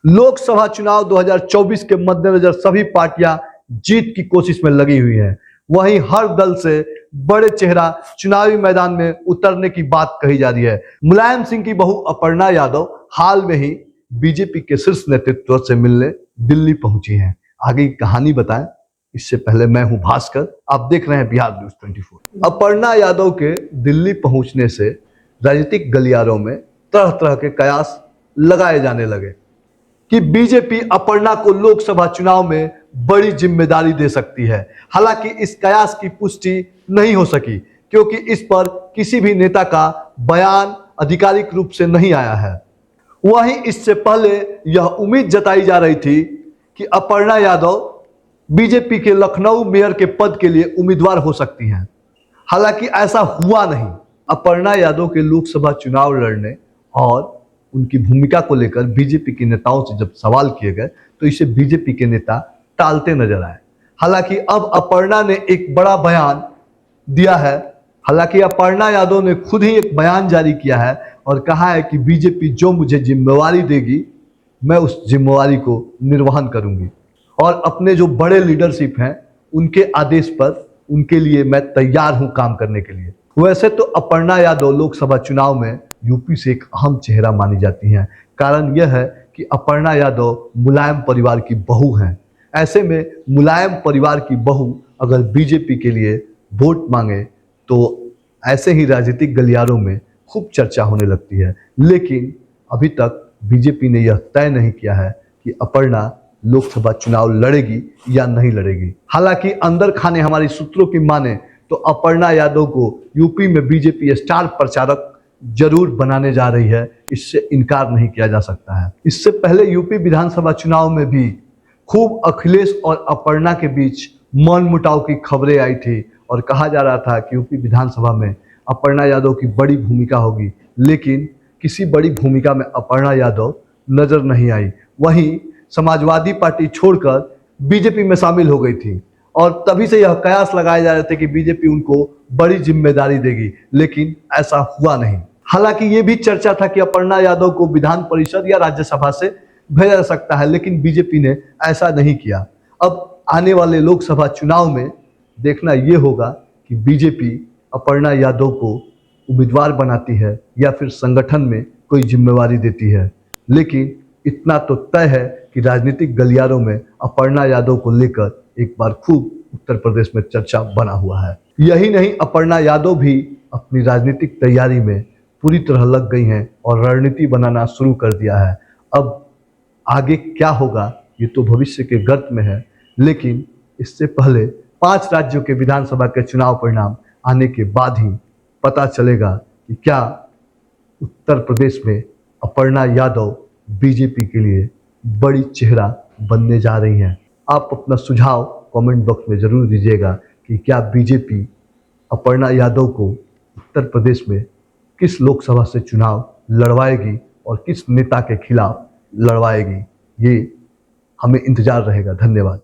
लोकसभा चुनाव 2024 के मद्देनजर सभी पार्टियां जीत की कोशिश में लगी हुई हैं। वहीं हर दल से बड़े चेहरा चुनावी मैदान में उतरने की बात कही जा रही है। मुलायम सिंह की बहू अपर्णा यादव हाल में ही बीजेपी के शीर्ष नेतृत्व से मिलने दिल्ली पहुंची हैं। आगे की कहानी बताएं इससे पहले मैं हूं भास्कर, आप देख रहे हैं बिहार न्यूज 24। अपर्णा यादव के दिल्ली पहुंचने से राजनीतिक गलियारों में तरह तरह के कयास लगाए जाने लगे कि बीजेपी अपर्णा को लोकसभा चुनाव में बड़ी जिम्मेदारी दे सकती है। हालांकि इस कयास की पुष्टि नहीं हो सकी क्योंकि इस पर किसी भी नेता का बयान आधिकारिक रूप से नहीं आया है। वहीं इससे पहले यह उम्मीद जताई जा रही थी कि अपर्णा यादव बीजेपी के लखनऊ मेयर के पद के लिए उम्मीदवार हो सकती हैं। हालांकि ऐसा हुआ नहीं। अपर्णा यादव के लोकसभा चुनाव लड़ने और उनकी भूमिका को लेकर बीजेपी के नेताओं से जब सवाल किए गए तो इसे बीजेपी के नेता टालते नजर आए। हालांकि अब अपर्णा ने एक बड़ा बयान दिया है। हालांकि अपर्णा यादव ने खुद ही एक बयान जारी किया है और कहा है कि बीजेपी जो मुझे जिम्मेवारी देगी मैं उस जिम्मेवारी को निर्वहन करूंगी और अपने जो बड़े लीडरशिप हैं उनके आदेश पर उनके लिए मैं तैयार हूं काम करने के लिए। वैसे तो अपर्णा यादव लोकसभा चुनाव में यूपी से एक अहम चेहरा मानी जाती हैं। कारण यह है कि अपर्णा यादव मुलायम परिवार की बहू हैं। ऐसे में मुलायम परिवार की बहू अगर बीजेपी के लिए वोट मांगे तो ऐसे ही राजनीतिक गलियारों में खूब चर्चा होने लगती है। लेकिन अभी तक बीजेपी ने यह तय नहीं किया है कि अपर्णा लोकसभा चुनाव लड़ेगी या नहीं लड़ेगी। हालांकि अंदर खाने हमारी सूत्रों की माने तो अपर्णा यादव को यूपी में बीजेपी स्टार प्रचारक जरूर बनाने जा रही है, इससे इनकार नहीं किया जा सकता है। इससे पहले यूपी विधानसभा चुनाव में भी खूब अखिलेश और अपर्णा के बीच मनमुटाव की खबरें आई थी और कहा जा रहा था कि यूपी विधानसभा में अपर्णा यादव की बड़ी भूमिका होगी, लेकिन किसी बड़ी भूमिका में अपर्णा यादव नजर नहीं आई। वहीं समाजवादी पार्टी छोड़कर बीजेपी में शामिल हो गई थी और तभी से यह कयास लगाए जा रहे थे कि बीजेपी उनको बड़ी जिम्मेदारी देगी, लेकिन ऐसा हुआ नहीं। हालांकि ये भी चर्चा था कि अपर्णा यादव को विधान परिषद या राज्यसभा से भेजा जा सकता है, लेकिन बीजेपी ने ऐसा नहीं किया। अब आने वाले लोकसभा चुनाव में देखना यह होगा कि बीजेपी अपर्णा यादव को उम्मीदवार बनाती है या फिर संगठन में कोई जिम्मेवारी देती है। लेकिन इतना तो तय है कि राजनीतिक गलियारों में अपर्णा यादव को लेकर एक बार खूब उत्तर प्रदेश में चर्चा बना हुआ है। यही नहीं, अपर्णा यादव भी अपनी राजनीतिक तैयारी में पूरी तरह लग गई हैं और रणनीति बनाना शुरू कर दिया है। अब आगे क्या होगा ये तो भविष्य के गर्त में है, लेकिन इससे पहले 5 राज्यों के विधानसभा के चुनाव परिणाम आने के बाद ही पता चलेगा कि क्या उत्तर प्रदेश में अपर्णा यादव बीजेपी के लिए बड़ी चेहरा बनने जा रही हैं। आप अपना सुझाव कमेंट बॉक्स में जरूर दीजिएगा कि क्या बीजेपी अपर्णा यादव को उत्तर प्रदेश में किस लोकसभा से चुनाव लड़वाएगी और किस नेता के खिलाफ लड़वाएगी। ये हमें इंतजार रहेगा। धन्यवाद।